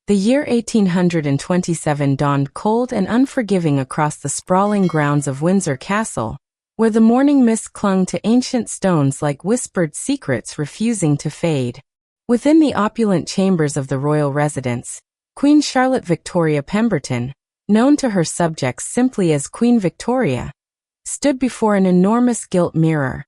The year 1827 dawned cold and unforgiving across the sprawling grounds of Windsor Castle, where the morning mist clung to ancient stones like whispered secrets refusing to fade. Within the opulent chambers of the royal residence, Queen Charlotte Victoria Pemberton, known to her subjects simply as Queen Victoria, stood before an enormous gilt mirror,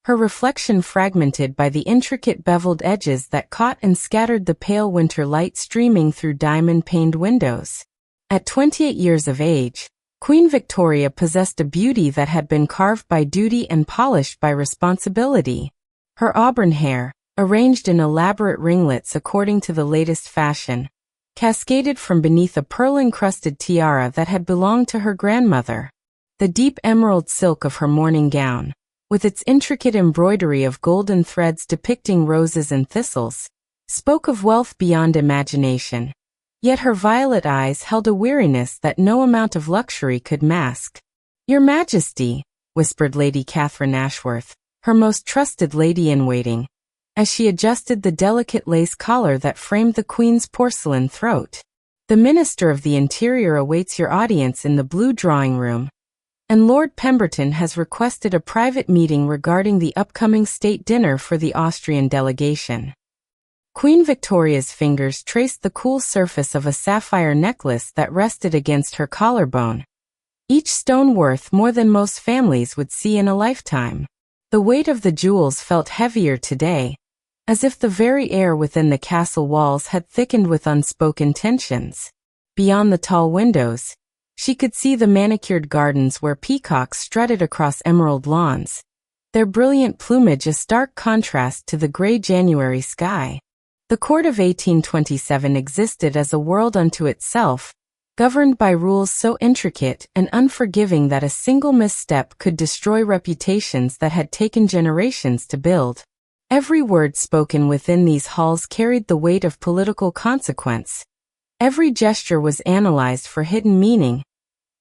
her reflection fragmented by the intricate beveled edges that caught and scattered the pale winter light streaming through diamond-paned windows. At 28 years of age, Queen Victoria possessed a beauty that had been carved by duty and polished by responsibility. Her auburn hair, arranged in elaborate ringlets according to the latest fashion, cascaded from beneath a pearl-encrusted tiara that had belonged to her grandmother. The deep emerald silk of her morning gown, with its intricate embroidery of golden threads depicting roses and thistles, spoke of wealth beyond imagination. Yet her violet eyes held a weariness that no amount of luxury could mask. "Your Majesty," whispered Lady Catherine Ashworth, her most trusted lady-in-waiting, as she adjusted the delicate lace collar that framed the Queen's porcelain throat. "The Minister of the Interior awaits your audience in the blue drawing-room, and Lord Pemberton has requested a private meeting regarding the upcoming state dinner for the Austrian delegation." Queen Victoria's fingers traced the cool surface of a sapphire necklace that rested against her collarbone, each stone worth more than most families would see in a lifetime. The weight of the jewels felt heavier today, as if the very air within the castle walls had thickened with unspoken tensions. Beyond the tall windows, she could see the manicured gardens where peacocks strutted across emerald lawns, their brilliant plumage a stark contrast to the gray January sky. The court of 1827 existed as a world unto itself, governed by rules so intricate and unforgiving that a single misstep could destroy reputations that had taken generations to build. Every word spoken within these halls carried the weight of political consequence. Every gesture was analyzed for hidden meaning,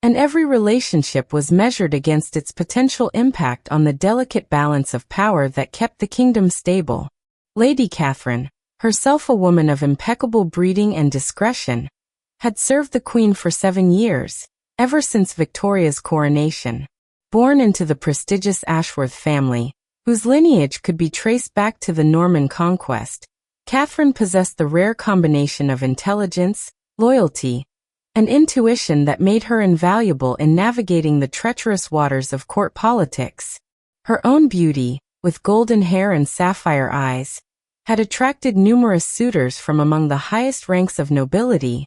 and every relationship was measured against its potential impact on the delicate balance of power that kept the kingdom stable. Lady Catherine, herself a woman of impeccable breeding and discretion, had served the Queen for 7 years, ever since Victoria's coronation. Born into the prestigious Ashworth family, whose lineage could be traced back to the Norman conquest, Catherine possessed the rare combination of intelligence, loyalty, and intuition that made her invaluable in navigating the treacherous waters of court politics. Her own beauty, with golden hair and sapphire eyes, had attracted numerous suitors from among the highest ranks of nobility,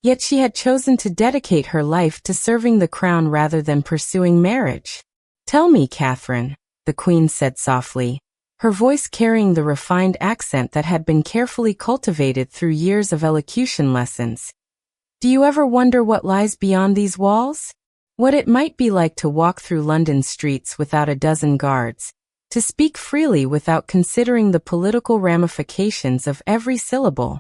yet she had chosen to dedicate her life to serving the crown rather than pursuing marriage. "Tell me, Catherine," the Queen said softly, her voice carrying the refined accent that had been carefully cultivated through years of elocution lessons. "Do you ever wonder what lies beyond these walls? What it might be like to walk through London streets without a dozen guards, to speak freely without considering the political ramifications of every syllable?"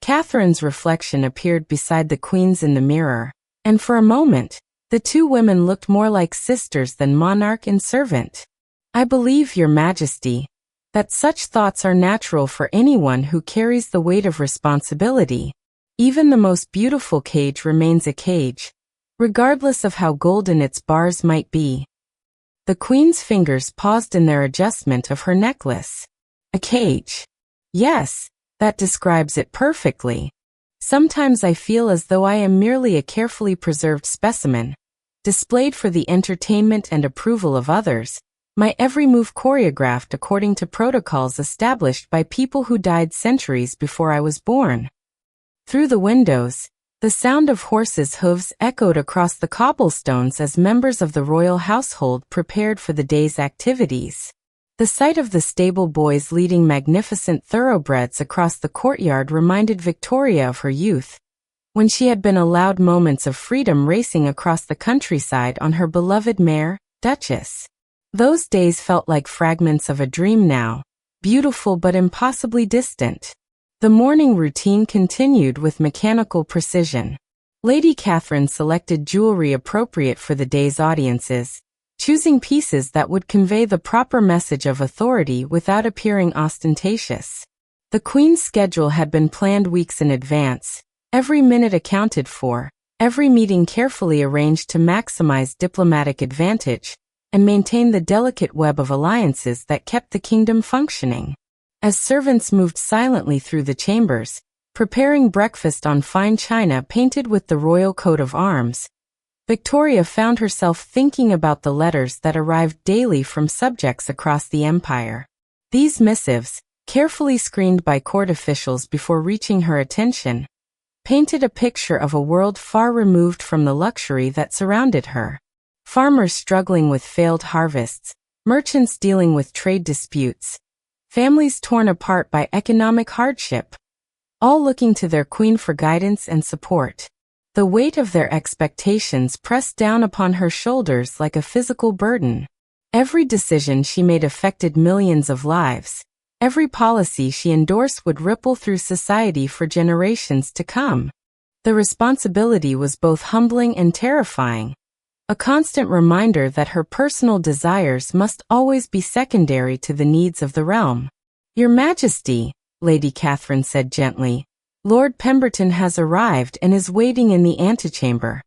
Catherine's reflection appeared beside the Queen's in the mirror, and for a moment, the two women looked more like sisters than monarch and servant. "I believe, Your Majesty, that such thoughts are natural for anyone who carries the weight of responsibility. Even the most beautiful cage remains a cage, regardless of how golden its bars might be." The Queen's fingers paused in their adjustment of her necklace. "A cage. Yes, that describes it perfectly. Sometimes I feel as though I am merely a carefully preserved specimen, displayed for the entertainment and approval of others, my every move choreographed according to protocols established by people who died centuries before I was born." Through the windows, the sound of horses' hooves echoed across the cobblestones as members of the royal household prepared for the day's activities. The sight of the stable boys leading magnificent thoroughbreds across the courtyard reminded Victoria of her youth, when she had been allowed moments of freedom racing across the countryside on her beloved mare, Duchess. Those days felt like fragments of a dream now, beautiful but impossibly distant. The morning routine continued with mechanical precision. Lady Catherine selected jewelry appropriate for the day's audiences, choosing pieces that would convey the proper message of authority without appearing ostentatious. The Queen's schedule had been planned weeks in advance, every minute accounted for, every meeting carefully arranged to maximize diplomatic advantage and maintain the delicate web of alliances that kept the kingdom functioning. As servants moved silently through the chambers, preparing breakfast on fine china painted with the royal coat of arms, Victoria found herself thinking about the letters that arrived daily from subjects across the empire. These missives, carefully screened by court officials before reaching her attention, painted a picture of a world far removed from the luxury that surrounded her. Farmers struggling with failed harvests, merchants dealing with trade disputes, families torn apart by economic hardship, all looking to their queen for guidance and support. The weight of their expectations pressed down upon her shoulders like a physical burden. Every decision she made affected millions of lives. Every policy she endorsed would ripple through society for generations to come. The responsibility was both humbling and terrifying, a constant reminder that her personal desires must always be secondary to the needs of the realm. "Your Majesty," Lady Catherine said gently, "Lord Pemberton has arrived and is waiting in the antechamber.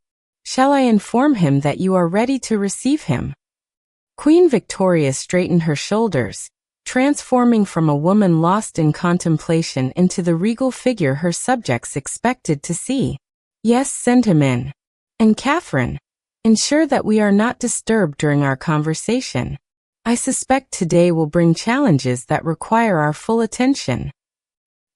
Shall I inform him that you are ready to receive him?" Queen Victoria straightened her shoulders, transforming from a woman lost in contemplation into the regal figure her subjects expected to see. "Yes, send him in. And Catherine, ensure that we are not disturbed during our conversation. I suspect today will bring challenges that require our full attention."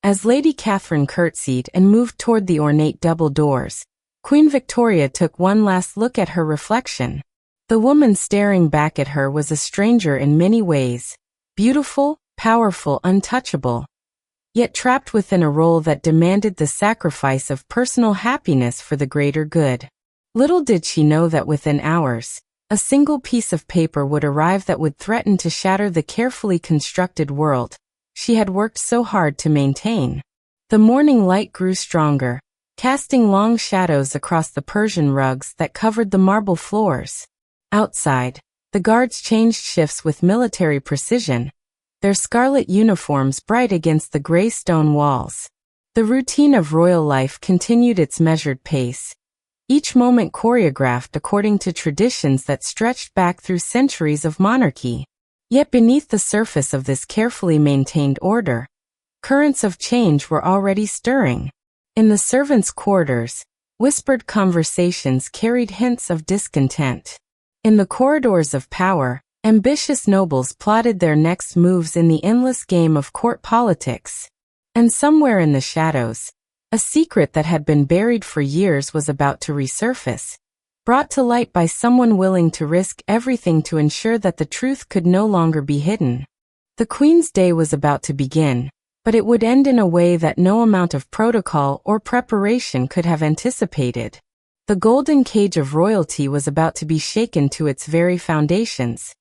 As Lady Catherine curtsied and moved toward the ornate double doors, Queen Victoria took one last look at her reflection. The woman staring back at her was a stranger in many ways, beautiful, powerful, untouchable, yet trapped within a role that demanded the sacrifice of personal happiness for the greater good. Little did she know that within hours, a single piece of paper would arrive that would threaten to shatter the carefully constructed world she had worked so hard to maintain. The morning light grew stronger, casting long shadows across the Persian rugs that covered the marble floors. Outside, the guards changed shifts with military precision, their scarlet uniforms bright against the gray stone walls. The routine of royal life continued its measured pace, each moment choreographed according to traditions that stretched back through centuries of monarchy. Yet beneath the surface of this carefully maintained order, currents of change were already stirring. In the servants' quarters, whispered conversations carried hints of discontent. In the corridors of power, ambitious nobles plotted their next moves in the endless game of court politics. And somewhere in the shadows, a secret that had been buried for years was about to resurface, brought to light by someone willing to risk everything to ensure that the truth could no longer be hidden. The Queen's day was about to begin, but it would end in a way that no amount of protocol or preparation could have anticipated. The golden cage of royalty was about to be shaken to its very foundations,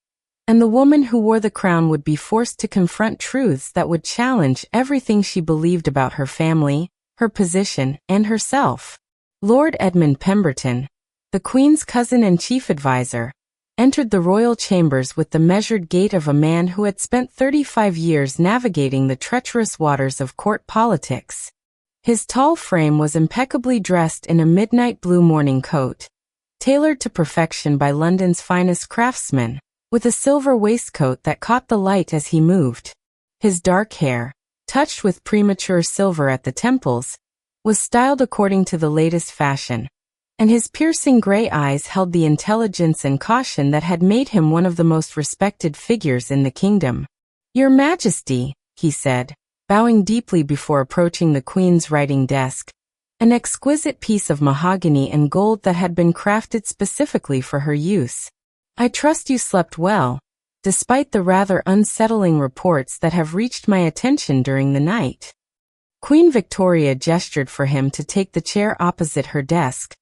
and the woman who wore the crown would be forced to confront truths that would challenge everything she believed about her family, her position, and herself. Lord Edmund Pemberton, the Queen's cousin and chief advisor, entered the royal chambers with the measured gait of a man who had spent 35 years navigating the treacherous waters of court politics. His tall frame was impeccably dressed in a midnight blue morning coat, tailored to perfection by London's finest craftsmen, with a silver waistcoat that caught the light as he moved. His dark hair, touched with premature silver at the temples, was styled according to the latest fashion, and his piercing gray eyes held the intelligence and caution that had made him one of the most respected figures in the kingdom. "Your Majesty," he said, bowing deeply before approaching the Queen's writing desk, an exquisite piece of mahogany and gold that had been crafted specifically for her use. "I trust you slept well, despite the rather unsettling reports that have reached my attention during the night." Queen Victoria gestured for him to take the chair opposite her desk,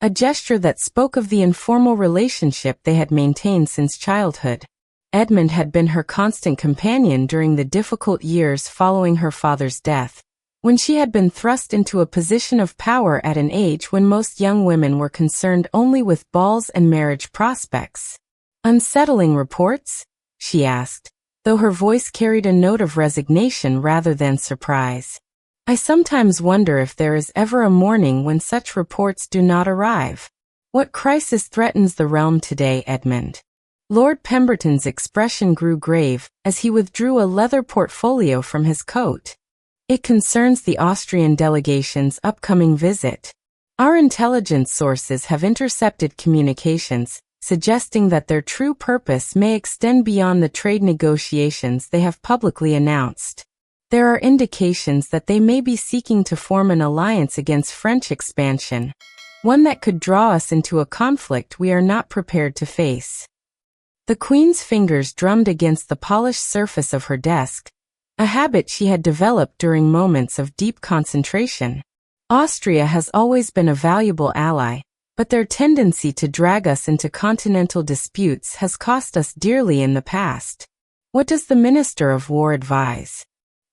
a gesture that spoke of the informal relationship they had maintained since childhood. Edmund had been her constant companion during the difficult years following her father's death, when she had been thrust into a position of power at an age when most young women were concerned only with balls and marriage prospects. "Unsettling reports?" she asked, though her voice carried a note of resignation rather than surprise. "I sometimes wonder if there is ever a morning when such reports do not arrive. What crisis threatens the realm today, Edmund?" Lord Pemberton's expression grew grave as he withdrew a leather portfolio from his coat. "It concerns the Austrian delegation's upcoming visit. Our intelligence sources have intercepted communications, suggesting that their true purpose may extend beyond the trade negotiations they have publicly announced. There are indications that they may be seeking to form an alliance against French expansion, one that could draw us into a conflict we are not prepared to face." The Queen's fingers drummed against the polished surface of her desk, a habit she had developed during moments of deep concentration. "Austria has always been a valuable ally, but their tendency to drag us into continental disputes has cost us dearly in the past. What does the Minister of War advise?"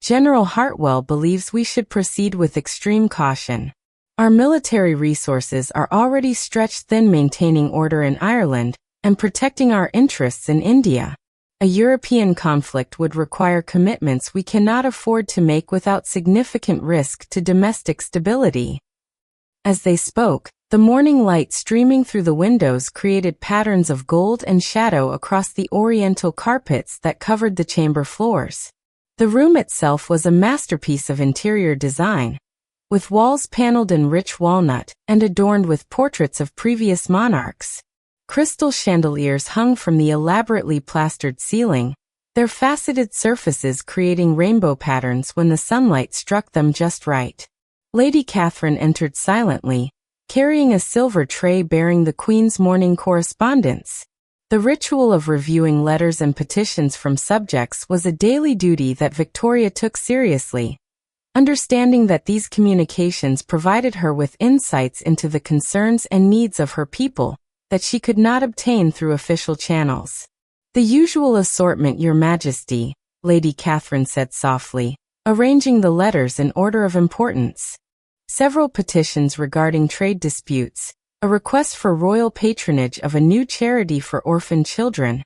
"General Hartwell believes we should proceed with extreme caution. Our military resources are already stretched thin maintaining order in Ireland and protecting our interests in India. A European conflict would require commitments we cannot afford to make without significant risk to domestic stability." As they spoke, the morning light streaming through the windows created patterns of gold and shadow across the oriental carpets that covered the chamber floors. The room itself was a masterpiece of interior design, with walls paneled in rich walnut and adorned with portraits of previous monarchs. Crystal chandeliers hung from the elaborately plastered ceiling, their faceted surfaces creating rainbow patterns when the sunlight struck them just right. Lady Catherine entered silently, carrying a silver tray bearing the Queen's morning correspondence. The ritual of reviewing letters and petitions from subjects was a daily duty that Victoria took seriously, understanding that these communications provided her with insights into the concerns and needs of her people that she could not obtain through official channels. "The usual assortment, Your Majesty," Lady Catherine said softly, arranging the letters in order of importance. Several petitions regarding trade disputes, a request for royal patronage of a new charity for orphan children,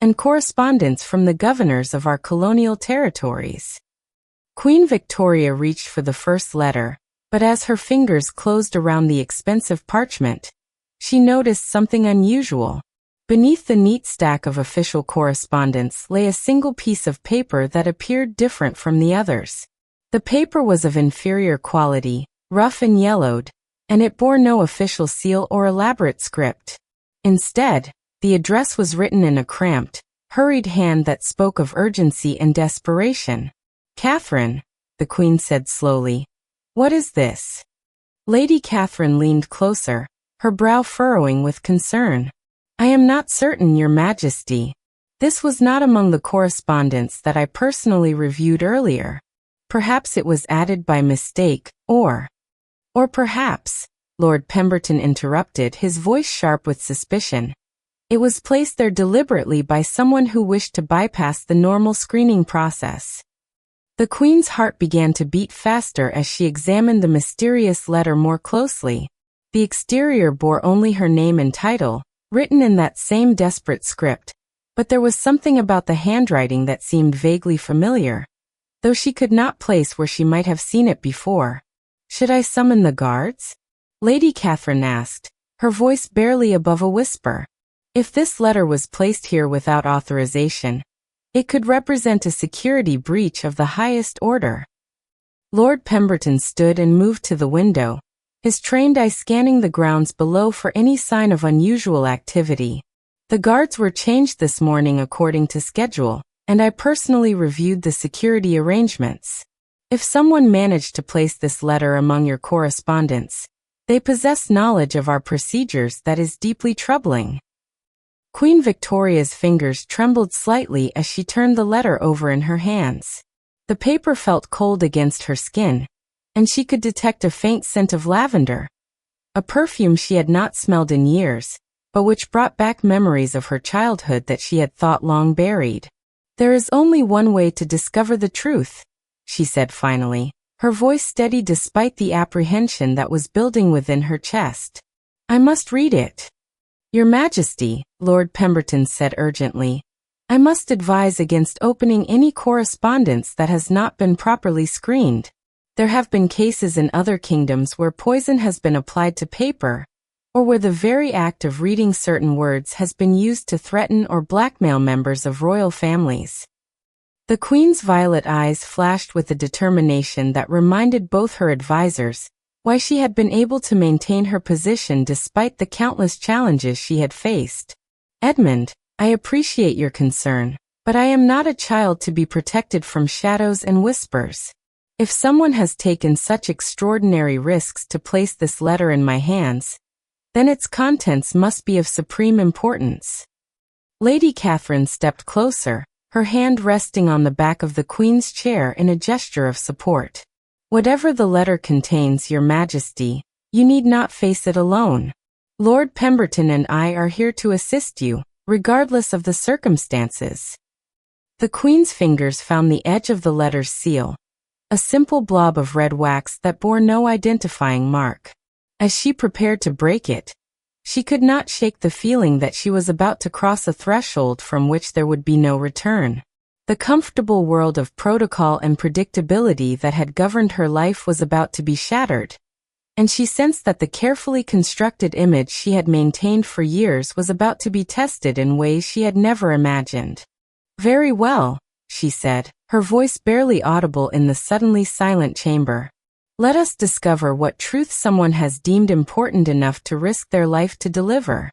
and correspondence from the governors of our colonial territories. Queen Victoria reached for the first letter, but as her fingers closed around the expensive parchment, she noticed something unusual. Beneath the neat stack of official correspondence lay a single piece of paper that appeared different from the others. The paper was of inferior quality, rough and yellowed, and it bore no official seal or elaborate script. Instead, the address was written in a cramped, hurried hand that spoke of urgency and desperation. "Catherine," the Queen said slowly, "what is this?" Lady Catherine leaned closer, her brow furrowing with concern. "I am not certain, Your Majesty. This was not among the correspondence that I personally reviewed earlier. Perhaps it was added by mistake, or perhaps," Lord Pemberton interrupted, his voice sharp with suspicion, "it was placed there deliberately by someone who wished to bypass the normal screening process." The Queen's heart began to beat faster as she examined the mysterious letter more closely. The exterior bore only her name and title, written in that same desperate script, but there was something about the handwriting that seemed vaguely familiar, though she could not place where she might have seen it before. "Should I summon the guards?" Lady Catherine asked, her voice barely above a whisper. "If this letter was placed here without authorization, it could represent a security breach of the highest order." Lord Pemberton stood and moved to the window, his trained eye scanning the grounds below for any sign of unusual activity. "The guards were changed this morning according to schedule, and I personally reviewed the security arrangements. If someone managed to place this letter among your correspondence, they possess knowledge of our procedures that is deeply troubling." Queen Victoria's fingers trembled slightly as she turned the letter over in her hands. The paper felt cold against her skin, and she could detect a faint scent of lavender, a perfume she had not smelled in years, but which brought back memories of her childhood that she had thought long buried. "There is only one way to discover the truth," she said finally, her voice steady despite the apprehension that was building within her chest. "I must read it." "Your Majesty," Lord Pemberton said urgently, I must advise against opening any correspondence that has not been properly screened. There have been cases in other kingdoms where poison has been applied to paper, or where the very act of reading certain words has been used to threaten or blackmail members of royal families. The Queen's violet eyes flashed with a determination that reminded both her advisors why she had been able to maintain her position despite the countless challenges she had faced. Edmund, I appreciate your concern, but I am not a child to be protected from shadows and whispers. If someone has taken such extraordinary risks to place this letter in my hands, then its contents must be of supreme importance. Lady Catherine stepped closer, her hand resting on the back of the Queen's chair in a gesture of support. Whatever the letter contains, Your Majesty, you need not face it alone. Lord Pemberton and I are here to assist you, regardless of the circumstances. The Queen's fingers found the edge of the letter's seal, a simple blob of red wax that bore no identifying mark. As she prepared to break it, she could not shake the feeling that she was about to cross a threshold from which there would be no return. The comfortable world of protocol and predictability that had governed her life was about to be shattered, and she sensed that the carefully constructed image she had maintained for years was about to be tested in ways she had never imagined. Very well, she said, her voice barely audible in the suddenly silent chamber. Let us discover what truth someone has deemed important enough to risk their life to deliver.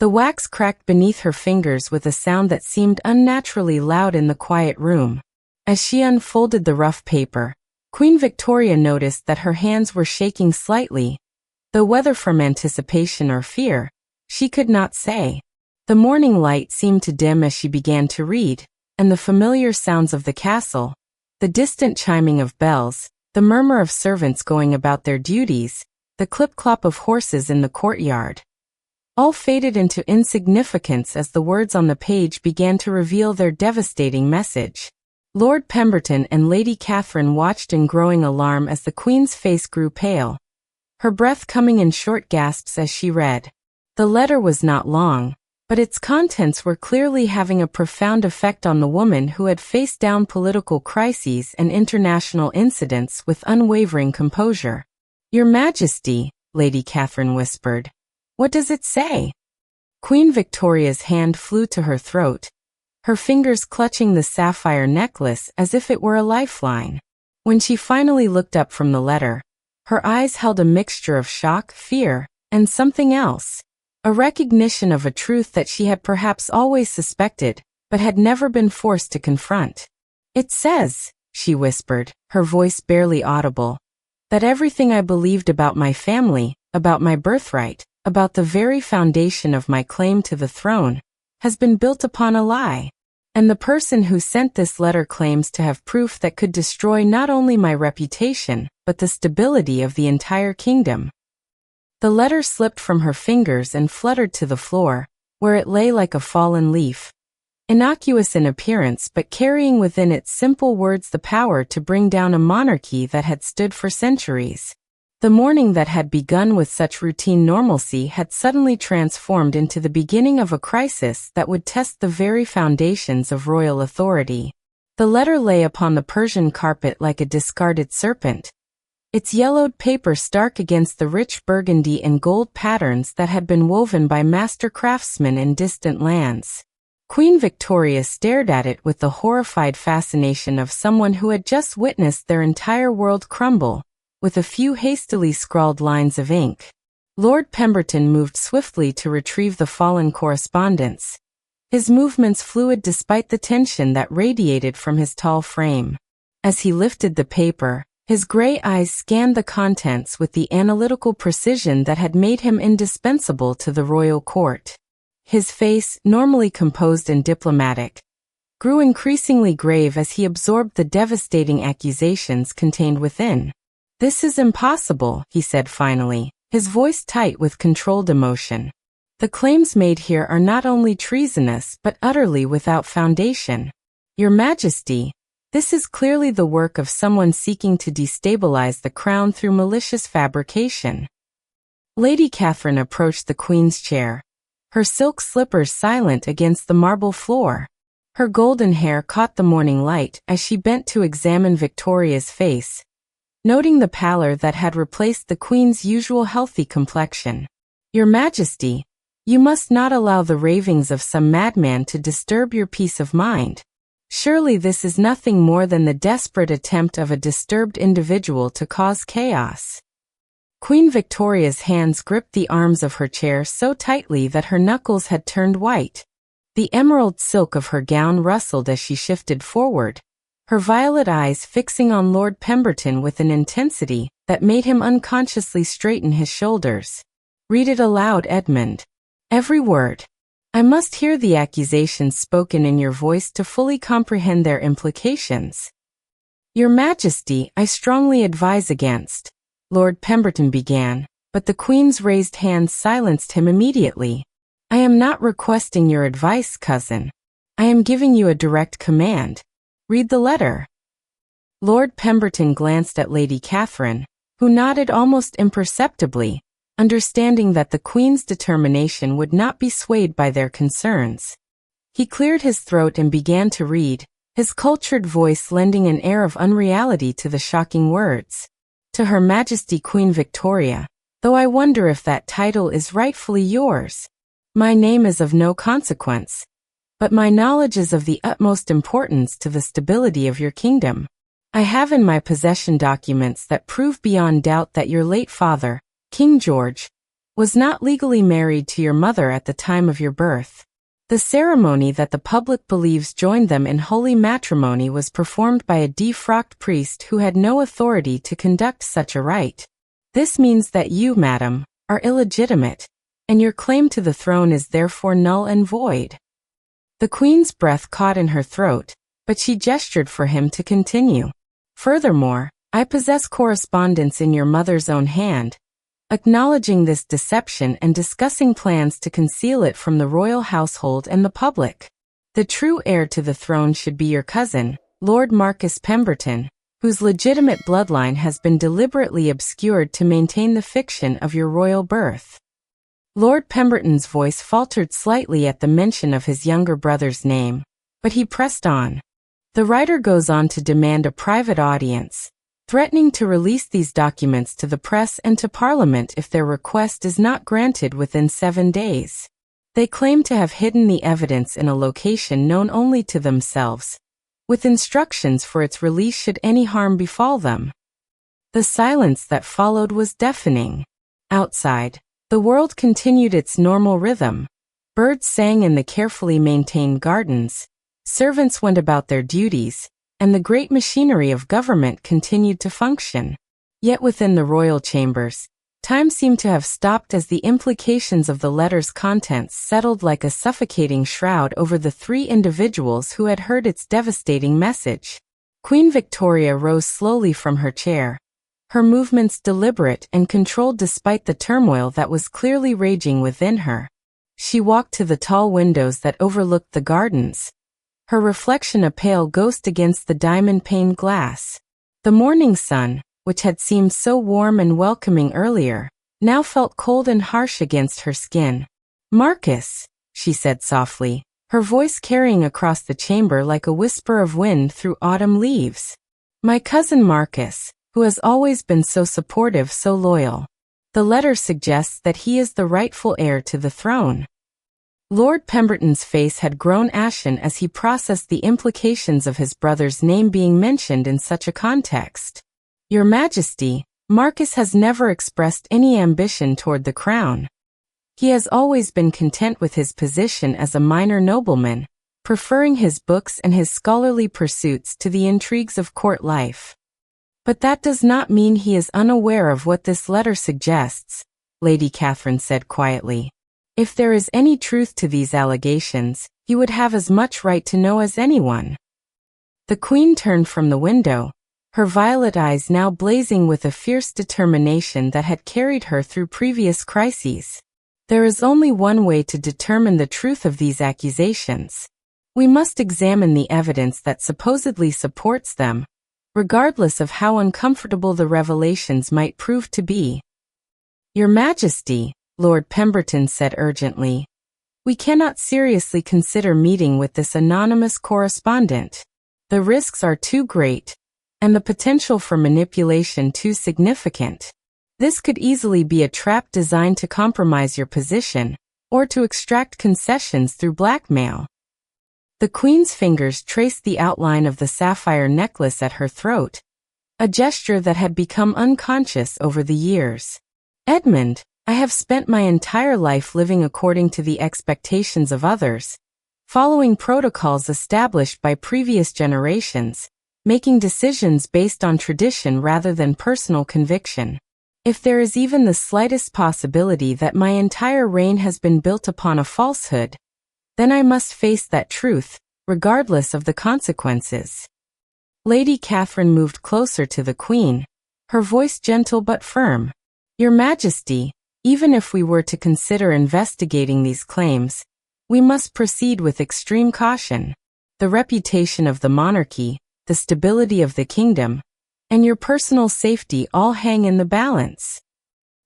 The wax cracked beneath her fingers with a sound that seemed unnaturally loud in the quiet room. As she unfolded the rough paper, Queen Victoria noticed that her hands were shaking slightly, though whether from anticipation or fear, she could not say. The morning light seemed to dim as she began to read, and the familiar sounds of the castle, the distant chiming of bells, the murmur of servants going about their duties, the clip-clop of horses in the courtyard, all faded into insignificance as the words on the page began to reveal their devastating message. Lord Pemberton and Lady Catherine watched in growing alarm as the Queen's face grew pale, her breath coming in short gasps as she read. The letter was not long, but its contents were clearly having a profound effect on the woman who had faced down political crises and international incidents with unwavering composure. Your Majesty, Lady Catherine whispered. What does it say? Queen Victoria's hand flew to her throat, her fingers clutching the sapphire necklace as if it were a lifeline. When she finally looked up from the letter, her eyes held a mixture of shock, fear, and something else. A recognition of a truth that she had perhaps always suspected, but had never been forced to confront. It says, she whispered, her voice barely audible, that everything I believed about my family, about my birthright, about the very foundation of my claim to the throne, has been built upon a lie. And the person who sent this letter claims to have proof that could destroy not only my reputation, but the stability of the entire kingdom. The letter slipped from her fingers and fluttered to the floor, where it lay like a fallen leaf. Innocuous in appearance but carrying within its simple words the power to bring down a monarchy that had stood for centuries. The morning that had begun with such routine normalcy had suddenly transformed into the beginning of a crisis that would test the very foundations of royal authority. The letter lay upon the Persian carpet like a discarded serpent, its yellowed paper stark against the rich burgundy and gold patterns that had been woven by master craftsmen in distant lands. Queen Victoria stared at it with the horrified fascination of someone who had just witnessed their entire world crumble, with a few hastily scrawled lines of ink. Lord Pemberton moved swiftly to retrieve the fallen correspondence, his movements fluid despite the tension that radiated from his tall frame. As he lifted the paper, his gray eyes scanned the contents with the analytical precision that had made him indispensable to the royal court. His face, normally composed and diplomatic, grew increasingly grave as he absorbed the devastating accusations contained within. This is impossible, he said finally, his voice tight with controlled emotion. The claims made here are not only treasonous but utterly without foundation. Your Majesty, this is clearly the work of someone seeking to destabilize the crown through malicious fabrication. Lady Catherine approached the Queen's chair, her silk slippers silent against the marble floor. Her golden hair caught the morning light as she bent to examine Victoria's face, noting the pallor that had replaced the Queen's usual healthy complexion. "Your Majesty, you must not allow the ravings of some madman to disturb your peace of mind. Surely this is nothing more than the desperate attempt of a disturbed individual to cause chaos." Queen Victoria's hands gripped the arms of her chair so tightly that her knuckles had turned white. The emerald silk of her gown rustled as she shifted forward, her violet eyes fixing on Lord Pemberton with an intensity that made him unconsciously straighten his shoulders. "Read it aloud, Edmund. Every word. I must hear the accusations spoken in your voice to fully comprehend their implications." "Your Majesty, I strongly advise against," Lord Pemberton began, but the Queen's raised hand silenced him immediately. "I am not requesting your advice, cousin. I am giving you a direct command. Read the letter." Lord Pemberton glanced at Lady Catherine, who nodded almost imperceptibly, understanding that the Queen's determination would not be swayed by their concerns. He cleared his throat and began to read, his cultured voice lending an air of unreality to the shocking words. "To Her Majesty Queen Victoria, though I wonder if that title is rightfully yours. My name is of no consequence, but my knowledge is of the utmost importance to the stability of your kingdom. I have in my possession documents that prove beyond doubt that your late father, King George, was not legally married to your mother at the time of your birth. The ceremony that the public believes joined them in holy matrimony was performed by a defrocked priest who had no authority to conduct such a rite. This means that you, madam, are illegitimate, and your claim to the throne is therefore null and void." The Queen's breath caught in her throat, but she gestured for him to continue. "Furthermore, I possess correspondence in your mother's own hand, acknowledging this deception and discussing plans to conceal it from the royal household and the public. The true heir to the throne should be your cousin, Lord Marcus Pemberton, whose legitimate bloodline has been deliberately obscured to maintain the fiction of your royal birth." Lord Pemberton's voice faltered slightly at the mention of his younger brother's name, but he pressed on. "The writer goes on to demand a private audience, threatening to release these documents to the press and to Parliament if their request is not granted within 7 days. They claim to have hidden the evidence in a location known only to themselves, with instructions for its release should any harm befall them." The silence that followed was deafening. Outside, the world continued its normal rhythm. Birds sang in the carefully maintained gardens, servants went about their duties, and the great machinery of government continued to function. Yet within the royal chambers, time seemed to have stopped as the implications of the letter's contents settled like a suffocating shroud over the 3 individuals who had heard its devastating message. Queen Victoria rose slowly from her chair, her movements deliberate and controlled despite the turmoil that was clearly raging within her. She walked to the tall windows that overlooked the gardens, her reflection a pale ghost against the diamond-paned glass. The morning sun, which had seemed so warm and welcoming earlier, now felt cold and harsh against her skin. "Marcus," she said softly, her voice carrying across the chamber like a whisper of wind through autumn leaves. "My cousin Marcus, who has always been so supportive, so loyal. The letter suggests that he is the rightful heir to the throne." Lord Pemberton's face had grown ashen as he processed the implications of his brother's name being mentioned in such a context. "Your Majesty, Marcus has never expressed any ambition toward the crown. He has always been content with his position as a minor nobleman, preferring his books and his scholarly pursuits to the intrigues of court life. But that does not mean he is unaware of what this letter suggests," Lady Catherine said quietly. "If there is any truth to these allegations, he would have as much right to know as anyone." The Queen turned from the window, her violet eyes now blazing with a fierce determination that had carried her through previous crises. "There is only one way to determine the truth of these accusations. We must examine the evidence that supposedly supports them, regardless of how uncomfortable the revelations might prove to be." "Your Majesty," Lord Pemberton said urgently, We cannot seriously consider meeting with this anonymous correspondent. The risks are too great, and the potential for manipulation too significant. This could easily be a trap designed to compromise your position, or to extract concessions through blackmail. The Queen's fingers traced the outline of the sapphire necklace at her throat, a gesture that had become unconscious over the years. Edmund, I have spent my entire life living according to the expectations of others, following protocols established by previous generations, making decisions based on tradition rather than personal conviction. If there is even the slightest possibility that my entire reign has been built upon a falsehood, then I must face that truth, regardless of the consequences. Lady Catherine moved closer to the Queen, her voice gentle but firm. Your Majesty, even if we were to consider investigating these claims, we must proceed with extreme caution. The reputation of the monarchy, the stability of the kingdom, and your personal safety all hang in the balance.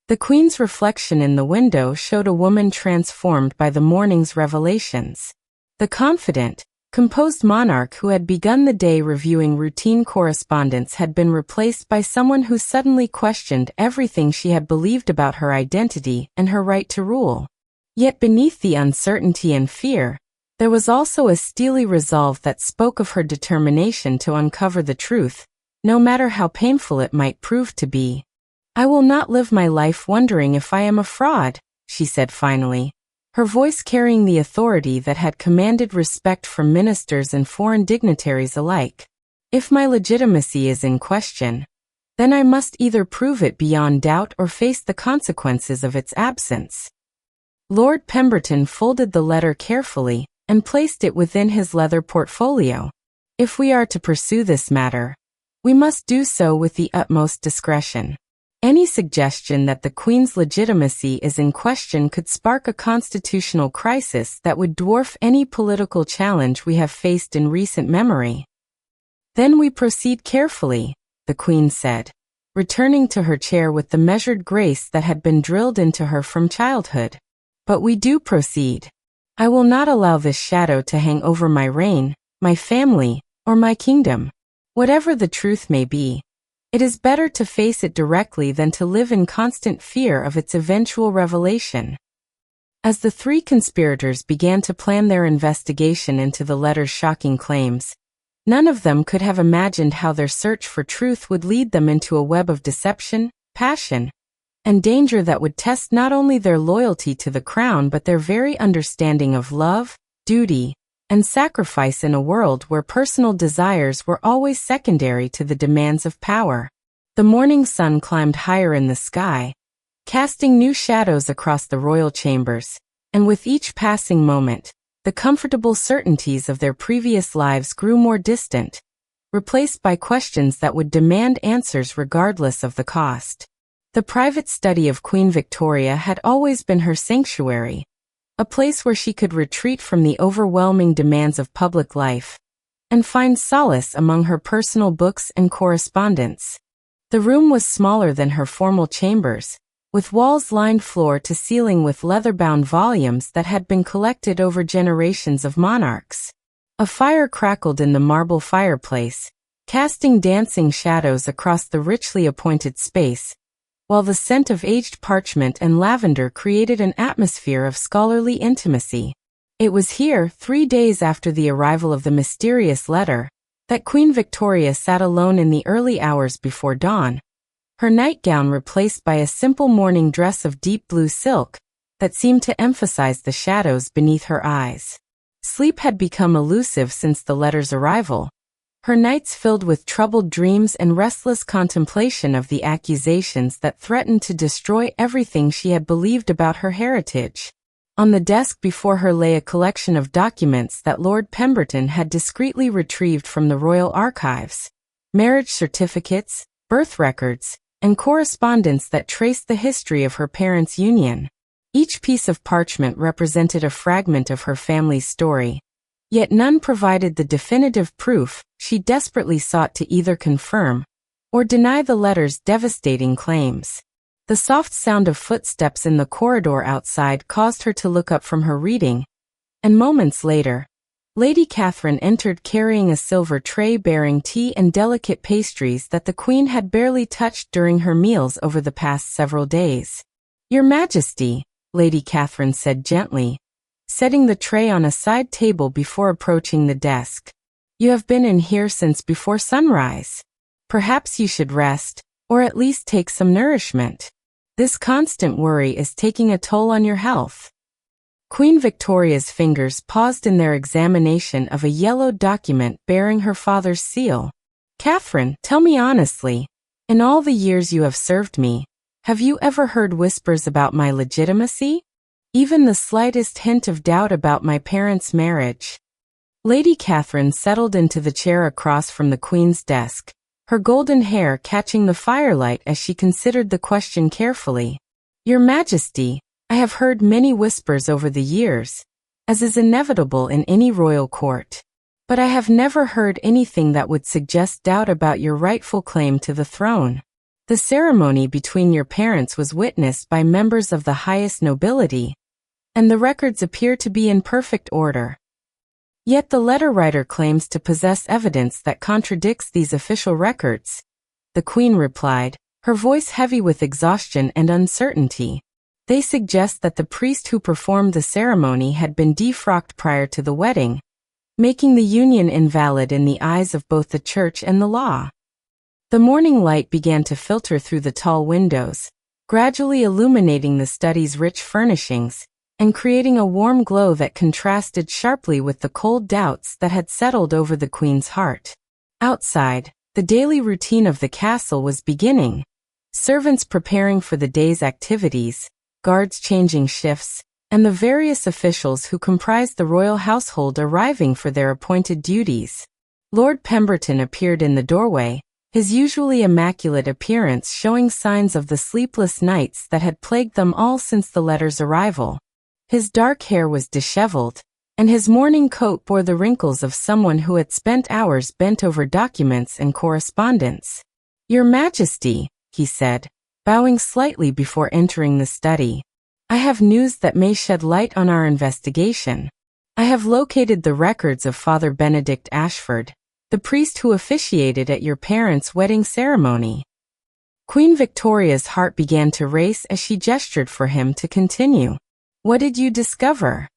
The Queen's reflection in the window showed a woman transformed by the morning's revelations. The confident, composed monarch who had begun the day reviewing routine correspondence had been replaced by someone who suddenly questioned everything she had believed about her identity and her right to rule. Yet beneath the uncertainty and fear, there was also a steely resolve that spoke of her determination to uncover the truth, no matter how painful it might prove to be. I will not live my life wondering if I am a fraud, she said finally, her voice carrying the authority that had commanded respect from ministers and foreign dignitaries alike. If my legitimacy is in question, then I must either prove it beyond doubt or face the consequences of its absence. Lord Pemberton folded the letter carefully and placed it within his leather portfolio. If we are to pursue this matter, we must do so with the utmost discretion. Any suggestion that the Queen's legitimacy is in question could spark a constitutional crisis that would dwarf any political challenge we have faced in recent memory. Then we proceed carefully, the Queen said, returning to her chair with the measured grace that had been drilled into her from childhood. But we do proceed. I will not allow this shadow to hang over my reign, my family, or my kingdom. Whatever the truth may be, it is better to face it directly than to live in constant fear of its eventual revelation. As the three conspirators began to plan their investigation into the letter's shocking claims, none of them could have imagined how their search for truth would lead them into a web of deception, passion, and danger that would test not only their loyalty to the crown but their very understanding of love, duty, and sacrifice in a world where personal desires were always secondary to the demands of power. The morning sun climbed higher in the sky, casting new shadows across the royal chambers, and with each passing moment, the comfortable certainties of their previous lives grew more distant, replaced by questions that would demand answers regardless of the cost. The private study of Queen Victoria had always been her sanctuary, a place where she could retreat from the overwhelming demands of public life and find solace among her personal books and correspondence. The room was smaller than her formal chambers, with walls lined floor to ceiling with leather-bound volumes that had been collected over generations of monarchs. A fire crackled in the marble fireplace, casting dancing shadows across the richly appointed space, while the scent of aged parchment and lavender created an atmosphere of scholarly intimacy. It was here, 3 days after the arrival of the mysterious letter, that Queen Victoria sat alone in the early hours before dawn, her nightgown replaced by a simple morning dress of deep blue silk that seemed to emphasize the shadows beneath her eyes. Sleep had become elusive since the letter's arrival, her nights filled with troubled dreams and restless contemplation of the accusations that threatened to destroy everything she had believed about her heritage. On the desk before her lay a collection of documents that Lord Pemberton had discreetly retrieved from the royal archives: marriage certificates, birth records, and correspondence that traced the history of her parents' union. Each piece of parchment represented a fragment of her family's story, yet none provided the definitive proof she desperately sought to either confirm or deny the letter's devastating claims. The soft sound of footsteps in the corridor outside caused her to look up from her reading, And moments later, Lady Catherine entered carrying a silver tray bearing tea and delicate pastries that the Queen had barely touched during her meals over the past several days. "Your Majesty," Lady Catherine said gently, setting the tray on a side table before approaching the desk. "You have been in here since before sunrise. Perhaps you should rest, or at least take some nourishment. This constant worry is taking a toll on your health." Queen Victoria's fingers paused in their examination of a yellowed document bearing her father's seal. "Catherine, tell me honestly, in all the years you have served me, have you ever heard whispers about my legitimacy? Even the slightest hint of doubt about my parents' marriage?" Lady Catherine settled into the chair across from the Queen's desk, her golden hair catching the firelight as she considered the question carefully. "Your Majesty, I have heard many whispers over the years, as is inevitable in any royal court. But I have never heard anything that would suggest doubt about your rightful claim to the throne. The ceremony between your parents was witnessed by members of the highest nobility, and the records appear to be in perfect order. Yet the letter writer claims to possess evidence that contradicts these official records," the Queen replied, her voice heavy with exhaustion and uncertainty. "They suggest that the priest who performed the ceremony had been defrocked prior to the wedding, making the union invalid in the eyes of both the church and the law." The morning light began to filter through the tall windows, gradually illuminating the study's rich furnishings, and creating a warm glow that contrasted sharply with the cold doubts that had settled over the Queen's heart. Outside, the daily routine of the castle was beginning, servants preparing for the day's activities, guards changing shifts, and the various officials who comprised the royal household arriving for their appointed duties. Lord Pemberton appeared in the doorway, his usually immaculate appearance showing signs of the sleepless nights that had plagued them all since the letter's arrival. His dark hair was disheveled, and his morning coat bore the wrinkles of someone who had spent hours bent over documents and correspondence. "Your Majesty," he said, bowing slightly before entering the study, "I have news that may shed light on our investigation. I have located the records of Father Benedict Ashford, the priest who officiated at your parents' wedding ceremony." Queen Victoria's heart began to race as she gestured for him to continue. "What did you discover?"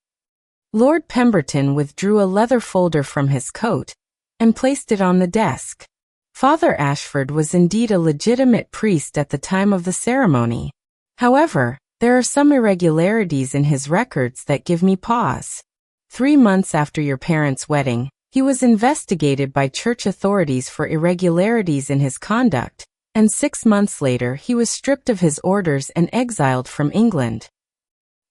Lord Pemberton withdrew a leather folder from his coat and placed it on the desk. Father Ashford was indeed a legitimate priest at the time of the ceremony. However, there are some irregularities in his records that give me pause. 3 months after your parents' wedding, he was investigated by church authorities for irregularities in his conduct, and 6 months later he was stripped of his orders and exiled from England.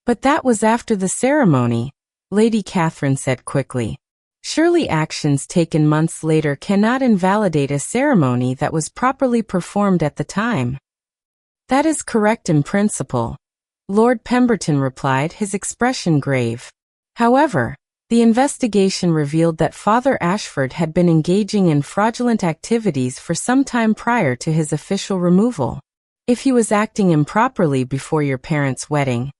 "But that was after the ceremony," Lady Catherine said quickly. "Surely actions taken months later cannot invalidate a ceremony that was properly performed at the time." "That is correct in principle," Lord Pemberton replied, his expression grave. "However, the investigation revealed that Father Ashford had been engaging in fraudulent activities for some time prior to his official removal. If he was acting improperly before your parents' wedding,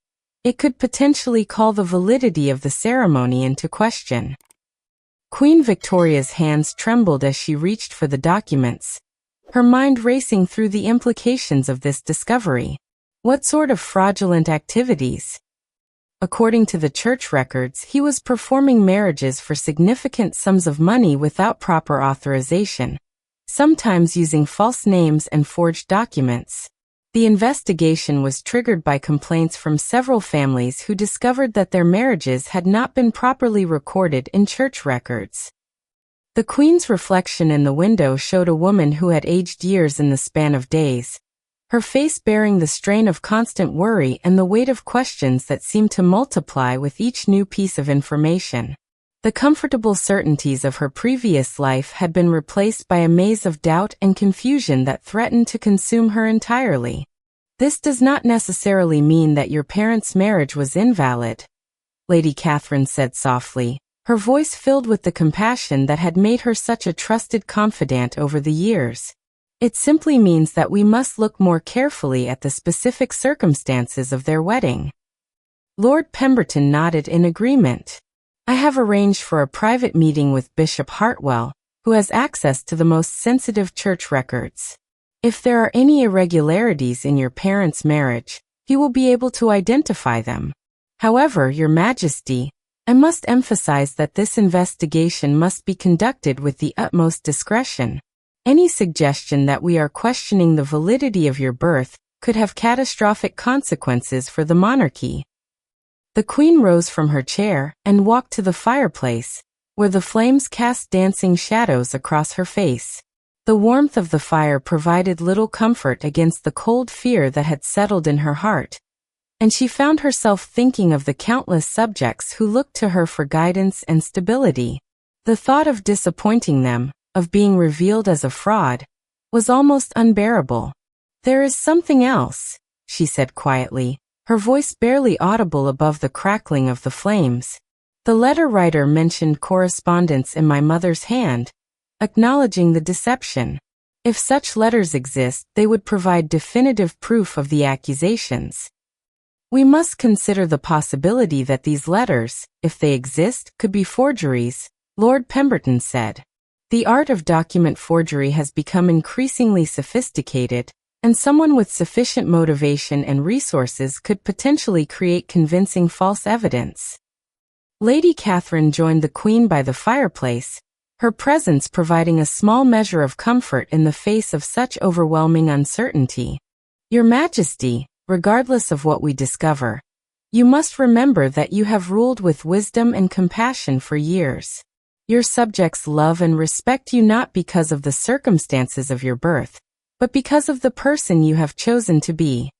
it could potentially call the validity of the ceremony into question." Queen Victoria's hands trembled as she reached for the documents, her mind racing through the implications of this discovery. What sort of fraudulent activities? According to the church records, he was performing marriages for significant sums of money without proper authorization, sometimes using false names and forged documents. The investigation was triggered by complaints from several families who discovered that their marriages had not been properly recorded in church records. The Queen's reflection in the window showed a woman who had aged years in the span of days, her face bearing the strain of constant worry and the weight of questions that seemed to multiply with each new piece of information. The comfortable certainties of her previous life had been replaced by a maze of doubt and confusion that threatened to consume her entirely. "This does not necessarily mean that your parents' marriage was invalid," Lady Catherine said softly, her voice filled with the compassion that had made her such a trusted confidant over the years. "It simply means that we must look more carefully at the specific circumstances of their wedding." Lord Pemberton nodded in agreement. I have arranged for a private meeting with Bishop Hartwell, who has access to the most sensitive church records. If there are any irregularities in your parents' marriage, he will be able to identify them. However, Your Majesty, I must emphasize that this investigation must be conducted with the utmost discretion. Any suggestion that we are questioning the validity of your birth could have catastrophic consequences for the monarchy. The Queen rose from her chair and walked to the fireplace, where the flames cast dancing shadows across her face. The warmth of the fire provided little comfort against the cold fear that had settled in her heart, and she found herself thinking of the countless subjects who looked to her for guidance and stability. The thought of disappointing them, of being revealed as a fraud, was almost unbearable. "There is something else," she said quietly, her voice barely audible above the crackling of the flames. "The letter writer mentioned correspondence in my mother's hand, acknowledging the deception. If such letters exist, they would provide definitive proof of the accusations. We must consider the possibility that these letters, if they exist, could be forgeries," Lord Pemberton said. "The art of document forgery has become increasingly sophisticated, and someone with sufficient motivation and resources could potentially create convincing false evidence." Lady Catherine joined the Queen by the fireplace, her presence providing a small measure of comfort in the face of such overwhelming uncertainty. "Your Majesty, regardless of what we discover, you must remember that you have ruled with wisdom and compassion for years. Your subjects love and respect you not because of the circumstances of your birth, but because of the person you have chosen to be."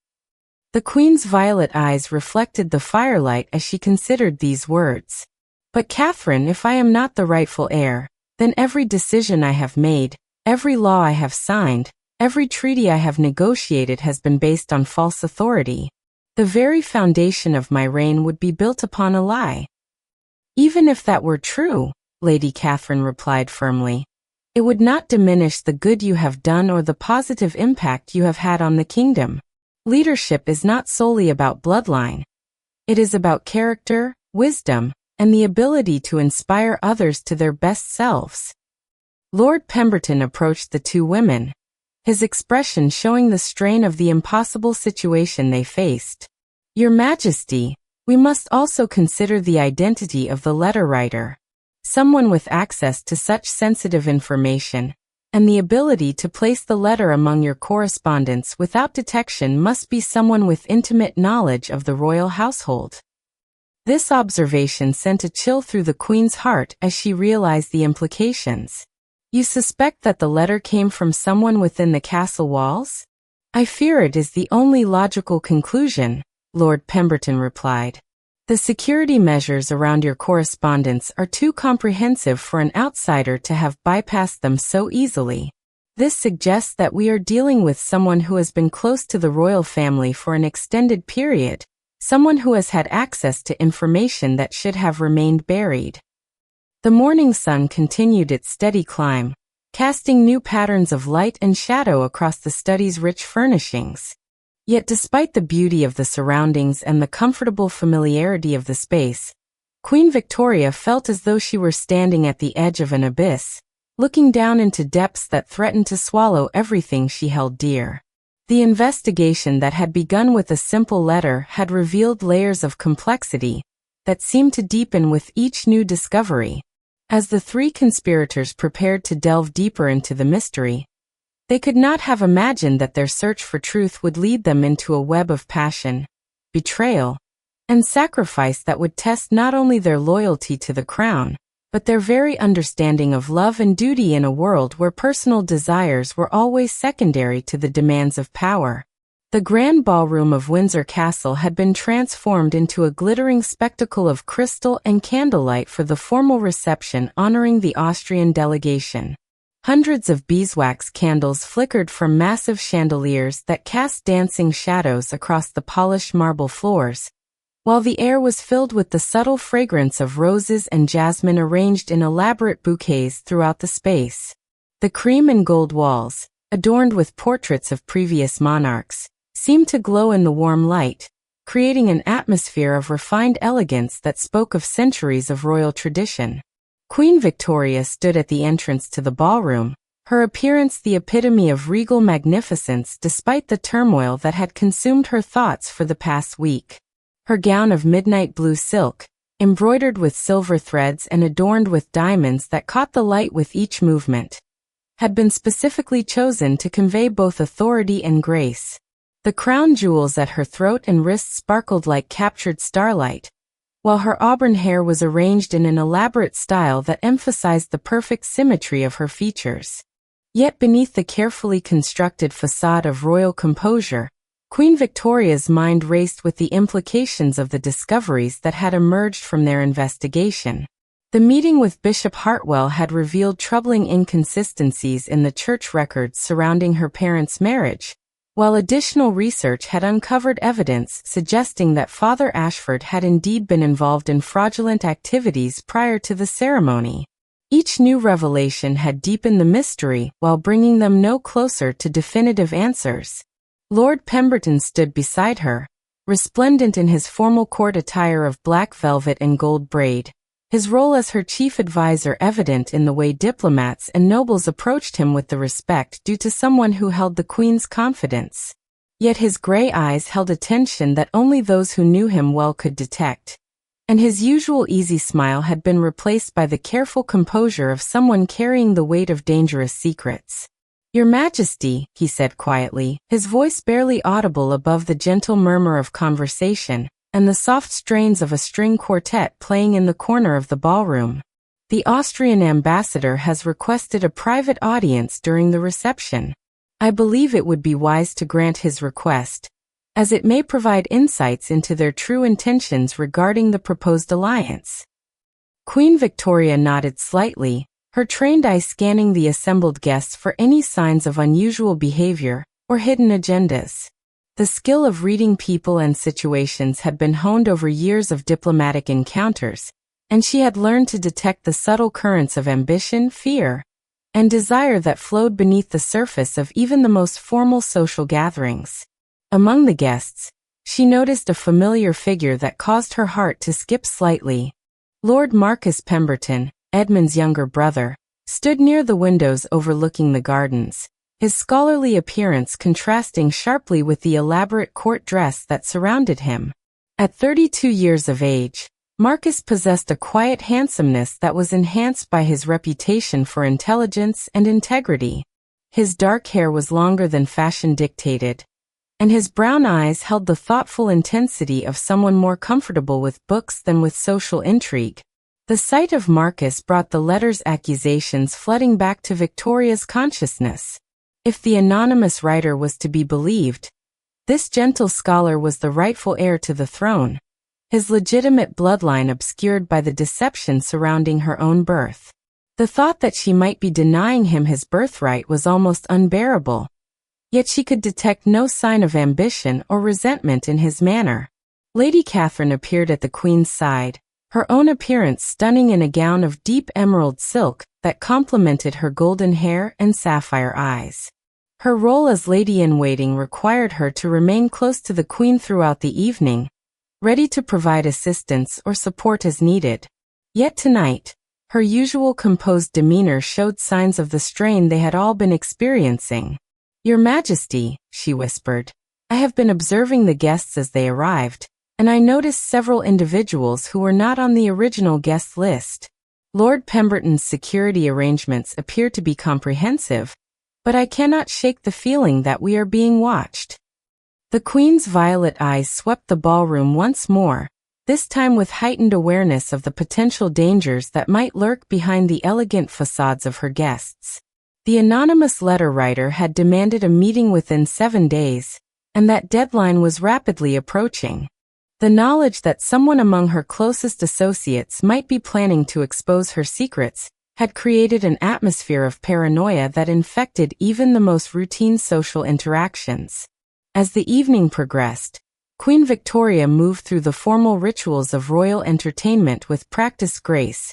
The Queen's violet eyes reflected the firelight as she considered these words. "But Catherine, if I am not the rightful heir, then every decision I have made, every law I have signed, every treaty I have negotiated has been based on false authority. The very foundation of my reign would be built upon a lie." "Even if that were true," Lady Catherine replied firmly, "it would not diminish the good you have done or the positive impact you have had on the kingdom. Leadership is not solely about bloodline. It is about character, wisdom, and the ability to inspire others to their best selves." Lord Pemberton approached the two women, his expression showing the strain of the impossible situation they faced. "Your Majesty, we must also consider the identity of the letter writer. Someone with access to such sensitive information, and the ability to place the letter among your correspondence without detection must be someone with intimate knowledge of the royal household." This observation sent a chill through the Queen's heart as she realized the implications. "You suspect that the letter came from someone within the castle walls?" "I fear it is the only logical conclusion," Lord Pemberton replied. "The security measures around your correspondence are too comprehensive for an outsider to have bypassed them so easily. This suggests that we are dealing with someone who has been close to the royal family for an extended period, someone who has had access to information that should have remained buried." The morning sun continued its steady climb, casting new patterns of light and shadow across the study's rich furnishings. Yet despite the beauty of the surroundings and the comfortable familiarity of the space, Queen Victoria felt as though she were standing at the edge of an abyss, looking down into depths that threatened to swallow everything she held dear. The investigation that had begun with a simple letter had revealed layers of complexity that seemed to deepen with each new discovery. As the three conspirators prepared to delve deeper into the mystery, they could not have imagined that their search for truth would lead them into a web of passion, betrayal, and sacrifice that would test not only their loyalty to the crown, but their very understanding of love and duty in a world where personal desires were always secondary to the demands of power. The grand ballroom of Windsor Castle had been transformed into a glittering spectacle of crystal and candlelight for the formal reception honoring the Austrian delegation. Hundreds of beeswax candles flickered from massive chandeliers that cast dancing shadows across the polished marble floors, while the air was filled with the subtle fragrance of roses and jasmine arranged in elaborate bouquets throughout the space. The cream and gold walls, adorned with portraits of previous monarchs, seemed to glow in the warm light, creating an atmosphere of refined elegance that spoke of centuries of royal tradition. Queen Victoria stood at the entrance to the ballroom, her appearance the epitome of regal magnificence despite the turmoil that had consumed her thoughts for the past week. Her gown of midnight blue silk, embroidered with silver threads and adorned with diamonds that caught the light with each movement, had been specifically chosen to convey both authority and grace. The crown jewels at her throat and wrists sparkled like captured starlight, while her auburn hair was arranged in an elaborate style that emphasized the perfect symmetry of her features. Yet beneath the carefully constructed facade of royal composure, Queen Victoria's mind raced with the implications of the discoveries that had emerged from their investigation. The meeting with Bishop Hartwell had revealed troubling inconsistencies in the church records surrounding her parents' marriage, while additional research had uncovered evidence suggesting that Father Ashford had indeed been involved in fraudulent activities prior to the ceremony. Each new revelation had deepened the mystery while bringing them no closer to definitive answers. Lord Pemberton stood beside her, resplendent in his formal court attire of black velvet and gold braid, his role as her chief advisor evident in the way diplomats and nobles approached him with the respect due to someone who held the Queen's confidence. Yet his gray eyes held a tension that only those who knew him well could detect, and his usual easy smile had been replaced by the careful composure of someone carrying the weight of dangerous secrets. "Your Majesty," he said quietly, his voice barely audible above the gentle murmur of conversation and the soft strains of a string quartet playing in the corner of the ballroom. "The Austrian ambassador has requested a private audience during the reception. I believe it would be wise to grant his request, as it may provide insights into their true intentions regarding the proposed alliance." Queen Victoria nodded slightly, her trained eye scanning the assembled guests for any signs of unusual behavior or hidden agendas. The skill of reading people and situations had been honed over years of diplomatic encounters, and she had learned to detect the subtle currents of ambition, fear, and desire that flowed beneath the surface of even the most formal social gatherings. Among the guests, she noticed a familiar figure that caused her heart to skip slightly. Lord Marcus Pemberton, Edmund's younger brother, stood near the windows overlooking the gardens, his scholarly appearance contrasting sharply with the elaborate court dress that surrounded him. At 32 years of age, Marcus possessed a quiet handsomeness that was enhanced by his reputation for intelligence and integrity. His dark hair was longer than fashion dictated, and his brown eyes held the thoughtful intensity of someone more comfortable with books than with social intrigue. The sight of Marcus brought the letter's accusations flooding back to Victoria's consciousness. If the anonymous writer was to be believed, this gentle scholar was the rightful heir to the throne, his legitimate bloodline obscured by the deception surrounding her own birth. The thought that she might be denying him his birthright was almost unbearable, yet she could detect no sign of ambition or resentment in his manner. Lady Catherine appeared at the Queen's side, her own appearance stunning in a gown of deep emerald silk that complemented her golden hair and sapphire eyes. Her role as lady-in-waiting required her to remain close to the Queen throughout the evening, ready to provide assistance or support as needed. Yet tonight, her usual composed demeanor showed signs of the strain they had all been experiencing. "Your Majesty," she whispered, "I have been observing the guests as they arrived, and I noticed several individuals who were not on the original guest list. Lord Pemberton's security arrangements appear to be comprehensive, but I cannot shake the feeling that we are being watched." The Queen's violet eyes swept the ballroom once more, this time with heightened awareness of the potential dangers that might lurk behind the elegant facades of her guests. The anonymous letter writer had demanded a meeting within 7 days, and that deadline was rapidly approaching. The knowledge that someone among her closest associates might be planning to expose her secrets had created an atmosphere of paranoia that infected even the most routine social interactions. As the evening progressed, Queen Victoria moved through the formal rituals of royal entertainment with practiced grace,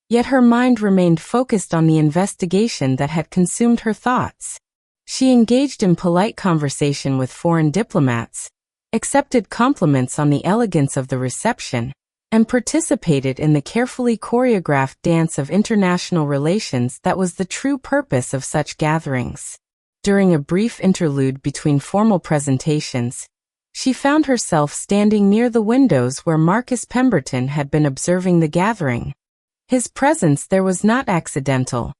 yet her mind remained focused on the investigation that had consumed her thoughts. She engaged in polite conversation with foreign diplomats, accepted compliments on the elegance of the reception, and participated in the carefully choreographed dance of international relations that was the true purpose of such gatherings. During a brief interlude between formal presentations, she found herself standing near the windows where Marcus Pemberton had been observing the gathering. His presence there was not accidental.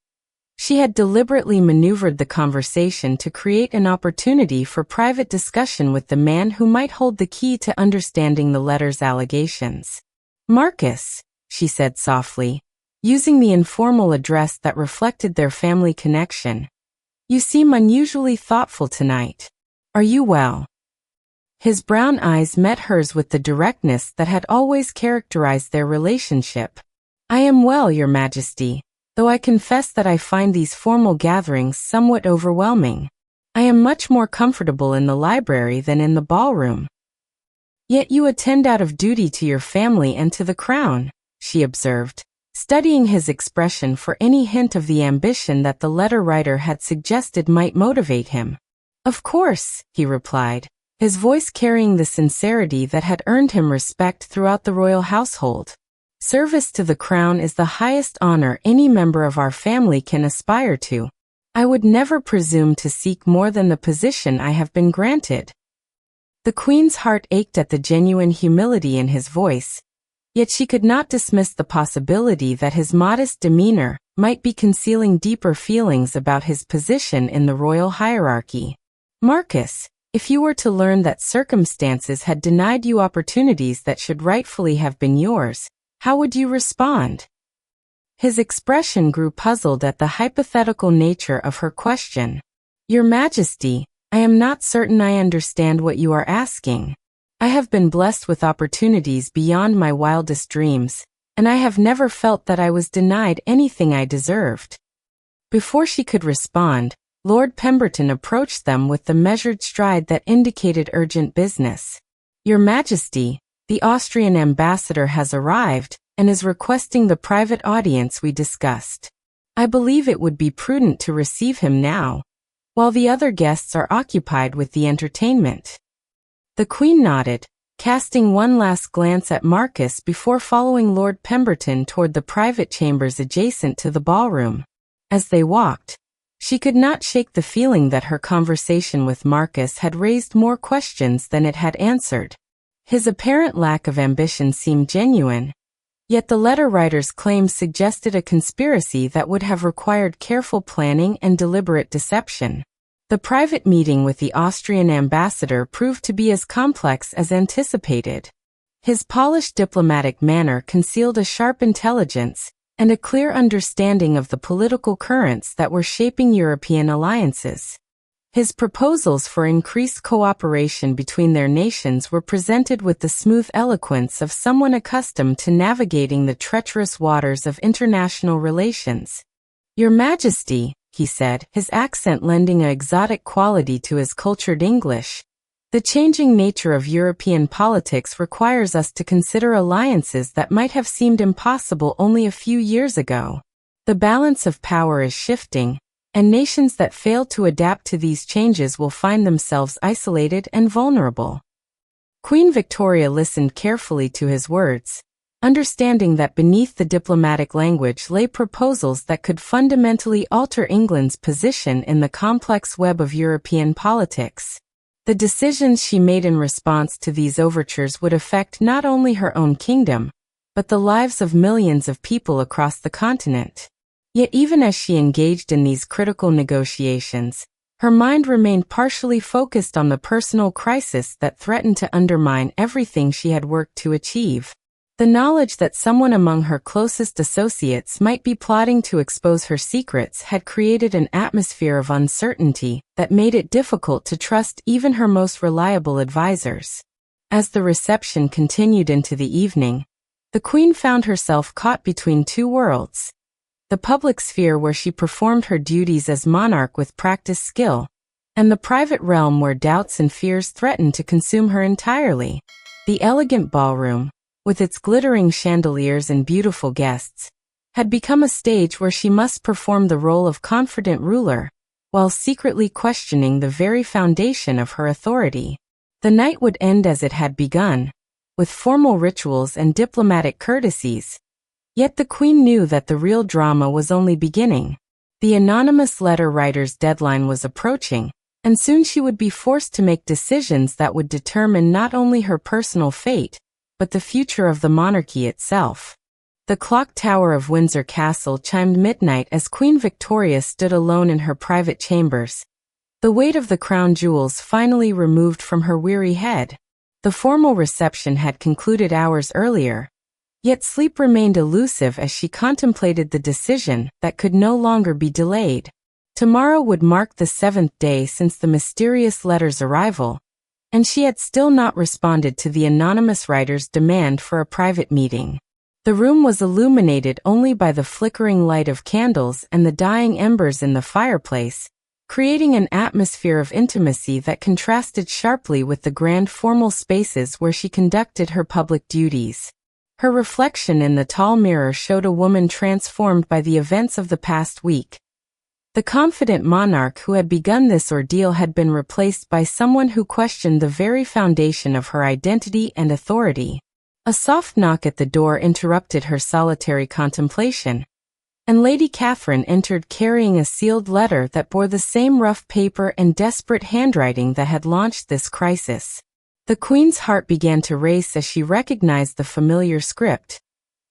She had deliberately maneuvered the conversation to create an opportunity for private discussion with the man who might hold the key to understanding the letter's allegations. "Marcus," she said softly, using the informal address that reflected their family connection, "you seem unusually thoughtful tonight. Are you well?" His brown eyes met hers with the directness that had always characterized their relationship. "I am well, Your Majesty, though I confess that I find these formal gatherings somewhat overwhelming. I am much more comfortable in the library than in the ballroom." "Yet you attend out of duty to your family and to the crown," she observed, studying his expression for any hint of the ambition that the letter writer had suggested might motivate him. "Of course," he replied, his voice carrying the sincerity that had earned him respect throughout the royal household. "Service to the crown is the highest honor any member of our family can aspire to. I would never presume to seek more than the position I have been granted." The Queen's heart ached at the genuine humility in his voice, yet she could not dismiss the possibility that his modest demeanor might be concealing deeper feelings about his position in the royal hierarchy. "Marcus, if you were to learn that circumstances had denied you opportunities that should rightfully have been yours, how would you respond?" His expression grew puzzled at the hypothetical nature of her question. "Your Majesty, I am not certain I understand what you are asking. I have been blessed with opportunities beyond my wildest dreams, and I have never felt that I was denied anything I deserved." Before she could respond, Lord Pemberton approached them with the measured stride that indicated urgent business. "Your Majesty, the Austrian ambassador has arrived and is requesting the private audience we discussed. I believe it would be prudent to receive him now, while the other guests are occupied with the entertainment." The Queen nodded, casting one last glance at Marcus before following Lord Pemberton toward the private chambers adjacent to the ballroom. As they walked, she could not shake the feeling that her conversation with Marcus had raised more questions than it had answered. His apparent lack of ambition seemed genuine, yet the letter writer's claims suggested a conspiracy that would have required careful planning and deliberate deception. The private meeting with the Austrian ambassador proved to be as complex as anticipated. His polished diplomatic manner concealed a sharp intelligence and a clear understanding of the political currents that were shaping European alliances. His proposals for increased cooperation between their nations were presented with the smooth eloquence of someone accustomed to navigating the treacherous waters of international relations. "Your Majesty," he said, his accent lending an exotic quality to his cultured English, "the changing nature of European politics requires us to consider alliances that might have seemed impossible only a few years ago. The balance of power is shifting, and nations that fail to adapt to these changes will find themselves isolated and vulnerable." Queen Victoria listened carefully to his words, understanding that beneath the diplomatic language lay proposals that could fundamentally alter England's position in the complex web of European politics. The decisions she made in response to these overtures would affect not only her own kingdom, but the lives of millions of people across the continent. Yet even as she engaged in these critical negotiations, her mind remained partially focused on the personal crisis that threatened to undermine everything she had worked to achieve. The knowledge that someone among her closest associates might be plotting to expose her secrets had created an atmosphere of uncertainty that made it difficult to trust even her most reliable advisors. As the reception continued into the evening, the Queen found herself caught between two worlds: the public sphere where she performed her duties as monarch with practiced skill, and the private realm where doubts and fears threatened to consume her entirely. The elegant ballroom, with its glittering chandeliers and beautiful guests, had become a stage where she must perform the role of confident ruler, while secretly questioning the very foundation of her authority. The night would end as it had begun, with formal rituals and diplomatic courtesies. Yet the Queen knew that the real drama was only beginning. The anonymous letter writer's deadline was approaching, and soon she would be forced to make decisions that would determine not only her personal fate, but the future of the monarchy itself. The clock tower of Windsor Castle chimed midnight as Queen Victoria stood alone in her private chambers, the weight of the crown jewels finally removed from her weary head. The formal reception had concluded hours earlier, yet sleep remained elusive as she contemplated the decision that could no longer be delayed. Tomorrow would mark the 7th day since the mysterious letter's arrival, and she had still not responded to the anonymous writer's demand for a private meeting. The room was illuminated only by the flickering light of candles and the dying embers in the fireplace, creating an atmosphere of intimacy that contrasted sharply with the grand formal spaces where she conducted her public duties. Her reflection in the tall mirror showed a woman transformed by the events of the past week. The confident monarch who had begun this ordeal had been replaced by someone who questioned the very foundation of her identity and authority. A soft knock at the door interrupted her solitary contemplation, and Lady Catherine entered carrying a sealed letter that bore the same rough paper and desperate handwriting that had launched this crisis. The Queen's heart began to race as she recognized the familiar script,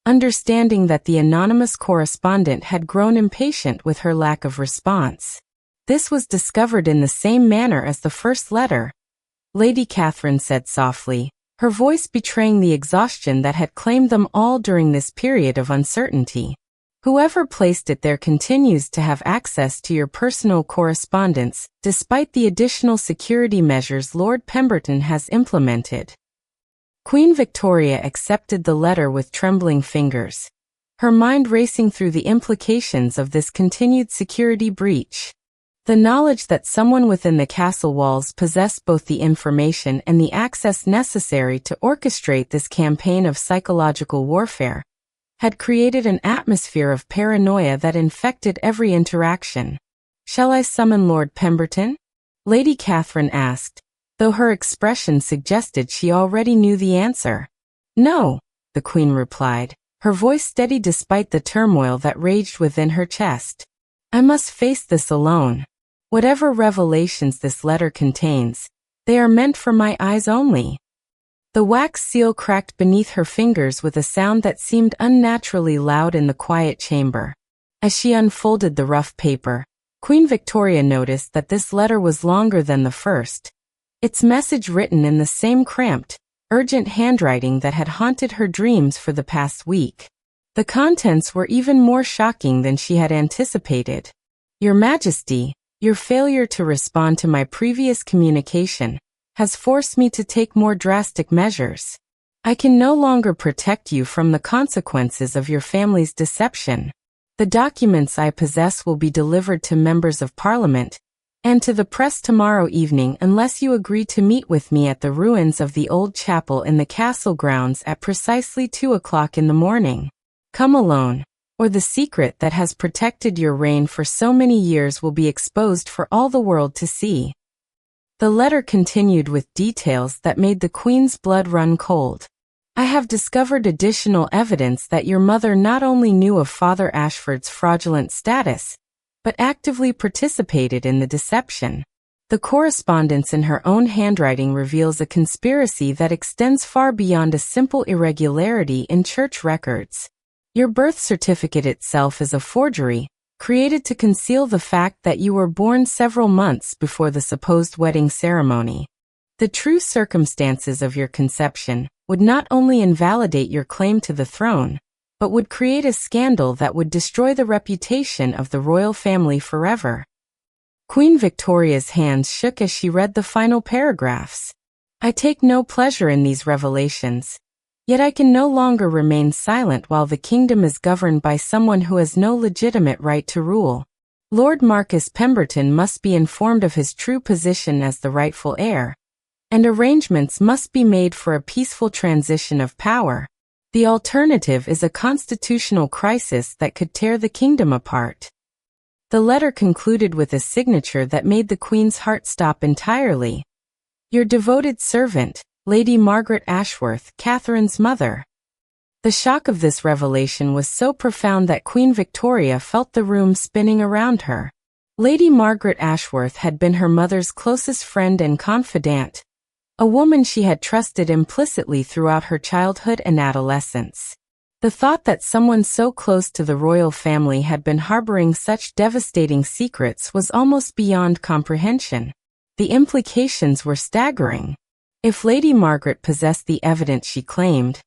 understanding that the anonymous correspondent had grown impatient with her lack of response. This was discovered in the same manner as the first letter, Lady Catherine said softly, her voice betraying the exhaustion that had claimed them all during this period of uncertainty. Whoever placed it there continues to have access to your personal correspondence, despite the additional security measures Lord Pemberton has implemented. Queen Victoria accepted the letter with trembling fingers, her mind racing through the implications of this continued security breach. The knowledge that someone within the castle walls possessed both the information and the access necessary to orchestrate this campaign of psychological warfare had created an atmosphere of paranoia that infected every interaction. "Shall I summon Lord Pemberton?" Lady Catherine asked, though her expression suggested she already knew the answer. "No," the Queen replied, her voice steady despite the turmoil that raged within her chest. "I must face this alone. Whatever revelations this letter contains, they are meant for my eyes only." The wax seal cracked beneath her fingers with a sound that seemed unnaturally loud in the quiet chamber. As she unfolded the rough paper, Queen Victoria noticed that this letter was longer than the first, its message written in the same cramped, urgent handwriting that had haunted her dreams for the past week. The contents were even more shocking than she had anticipated. "Your Majesty, your failure to respond to my previous communication has forced me to take more drastic measures. I can no longer protect you from the consequences of your family's deception. The documents I possess will be delivered to members of Parliament and to the press tomorrow evening unless you agree to meet with me at the ruins of the old chapel in the castle grounds at precisely 2 o'clock in the morning. Come alone, or the secret that has protected your reign for so many years will be exposed for all the world to see." The letter continued with details that made the Queen's blood run cold. "I have discovered additional evidence that your mother not only knew of Father Ashford's fraudulent status, but actively participated in the deception. The correspondence in her own handwriting reveals a conspiracy that extends far beyond a simple irregularity in church records. Your birth certificate itself is a forgery, created to conceal the fact that you were born several months before the supposed wedding ceremony. The true circumstances of your conception would not only invalidate your claim to the throne, but would create a scandal that would destroy the reputation of the royal family forever." Queen Victoria's hands shook as she read the final paragraphs. "I take no pleasure in these revelations. Yet I can no longer remain silent while the kingdom is governed by someone who has no legitimate right to rule. Lord Marcus Pemberton must be informed of his true position as the rightful heir, and arrangements must be made for a peaceful transition of power. The alternative is a constitutional crisis that could tear the kingdom apart." The letter concluded with a signature that made the Queen's heart stop entirely. Your devoted servant, Lady Margaret Ashworth, Catherine's mother. The shock of this revelation was so profound that Queen Victoria felt the room spinning around her. Lady Margaret Ashworth had been her mother's closest friend and confidant, a woman she had trusted implicitly throughout her childhood and adolescence. The thought that someone so close to the royal family had been harboring such devastating secrets was almost beyond comprehension. The implications were staggering. If Lady Margaret possessed the evidence she claimed,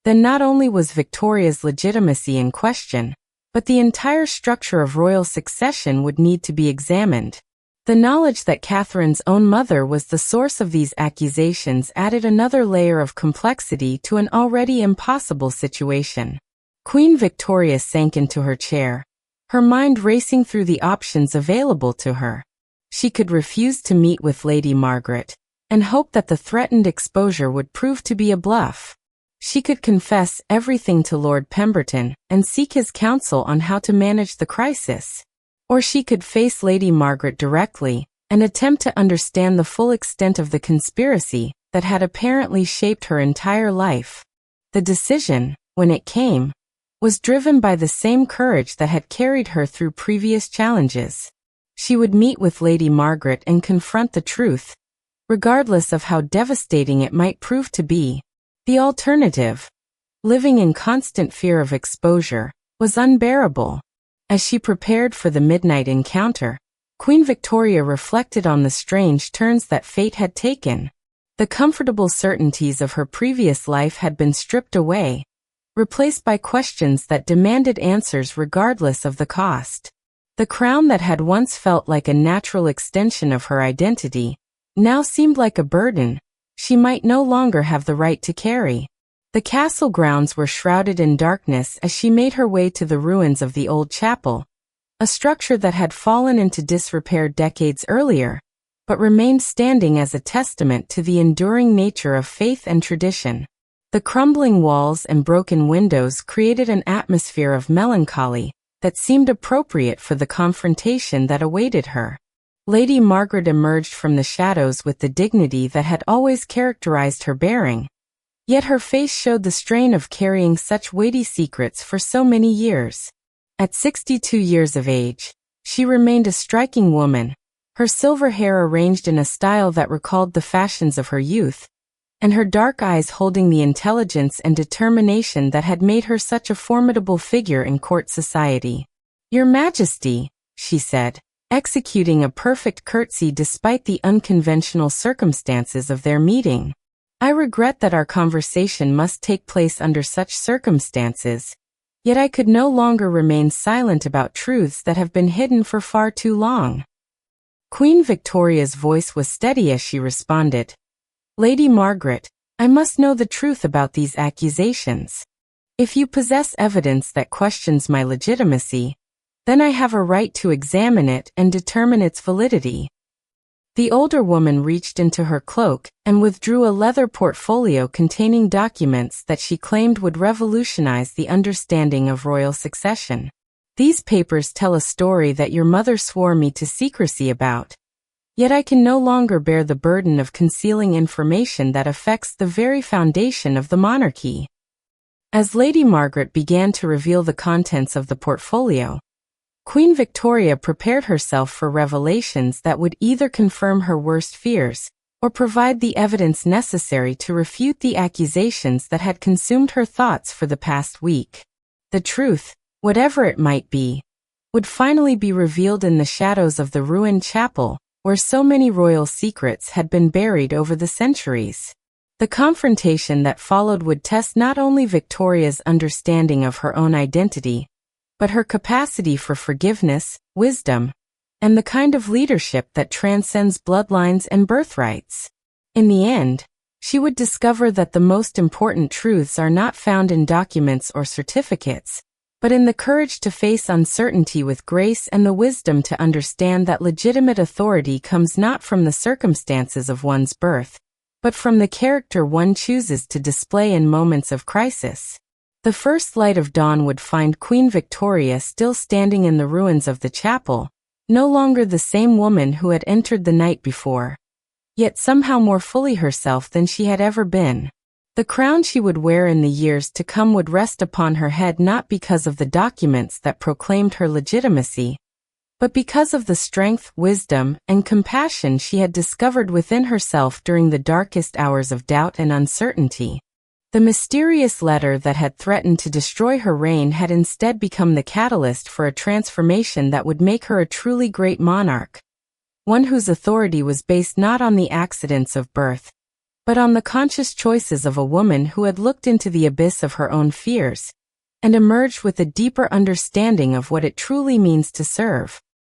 then not only was Victoria's legitimacy in question, but the entire structure of royal succession would need to be examined. The knowledge that Catherine's own mother was the source of these accusations added another layer of complexity to an already impossible situation. Queen Victoria sank into her chair, her mind racing through the options available to her. She could refuse to meet with Lady Margaret, and hope that the threatened exposure would prove to be a bluff. She could confess everything to Lord Pemberton and seek his counsel on how to manage the crisis. Or she could face Lady Margaret directly and attempt to understand the full extent of the conspiracy that had apparently shaped her entire life. The decision, when it came, was driven by the same courage that had carried her through previous challenges. She would meet with Lady Margaret and confront the truth, regardless of how devastating it might prove to be. The alternative, living in constant fear of exposure, was unbearable. As she prepared for the midnight encounter, Queen Victoria reflected on the strange turns that fate had taken. The comfortable certainties of her previous life had been stripped away, replaced by questions that demanded answers regardless of the cost. The crown that had once felt like a natural extension of her identity now seemed like a burden she might no longer have the right to carry. The castle grounds were shrouded in darkness as she made her way to the ruins of the old chapel, a structure that had fallen into disrepair decades earlier, but remained standing as a testament to the enduring nature of faith and tradition. The crumbling walls and broken windows created an atmosphere of melancholy that seemed appropriate for the confrontation that awaited her. Lady Margaret emerged from the shadows with the dignity that had always characterized her bearing, yet her face showed the strain of carrying such weighty secrets for so many years. At 62 years of age, she remained a striking woman, her silver hair arranged in a style that recalled the fashions of her youth, and her dark eyes holding the intelligence and determination that had made her such a formidable figure in court society. "Your Majesty," she said, executing a perfect curtsy despite the unconventional circumstances of their meeting. "I regret that our conversation must take place under such circumstances, yet I could no longer remain silent about truths that have been hidden for far too long." Queen Victoria's voice was steady as she responded, "Lady Margaret, I must know the truth about these accusations. If you possess evidence that questions my legitimacy, then I have a right to examine it and determine its validity." The older woman reached into her cloak and withdrew a leather portfolio containing documents that she claimed would revolutionize the understanding of royal succession. "These papers tell a story that your mother swore me to secrecy about. Yet I can no longer bear the burden of concealing information that affects the very foundation of the monarchy." As Lady Margaret began to reveal the contents of the portfolio, Queen Victoria prepared herself for revelations that would either confirm her worst fears or provide the evidence necessary to refute the accusations that had consumed her thoughts for the past week. The truth, whatever it might be, would finally be revealed in the shadows of the ruined chapel, where so many royal secrets had been buried over the centuries. The confrontation that followed would test not only Victoria's understanding of her own identity, but her capacity for forgiveness, wisdom, and the kind of leadership that transcends bloodlines and birthrights. In the end, she would discover that the most important truths are not found in documents or certificates, but in the courage to face uncertainty with grace and the wisdom to understand that legitimate authority comes not from the circumstances of one's birth, but from the character one chooses to display in moments of crisis. The first light of dawn would find Queen Victoria still standing in the ruins of the chapel, no longer the same woman who had entered the night before. yet somehow more fully herself than she had ever been. The crown she would wear in the years to come would rest upon her head not because of the documents that proclaimed her legitimacy, but because of the strength, wisdom, and compassion she had discovered within herself during the darkest hours of doubt and uncertainty. The mysterious letter that had threatened to destroy her reign had instead become the catalyst for a transformation that would make her a truly great monarch, one whose authority was based not on the accidents of birth, but on the conscious choices of a woman who had looked into the abyss of her own fears and emerged with a deeper understanding of what it truly means to serve.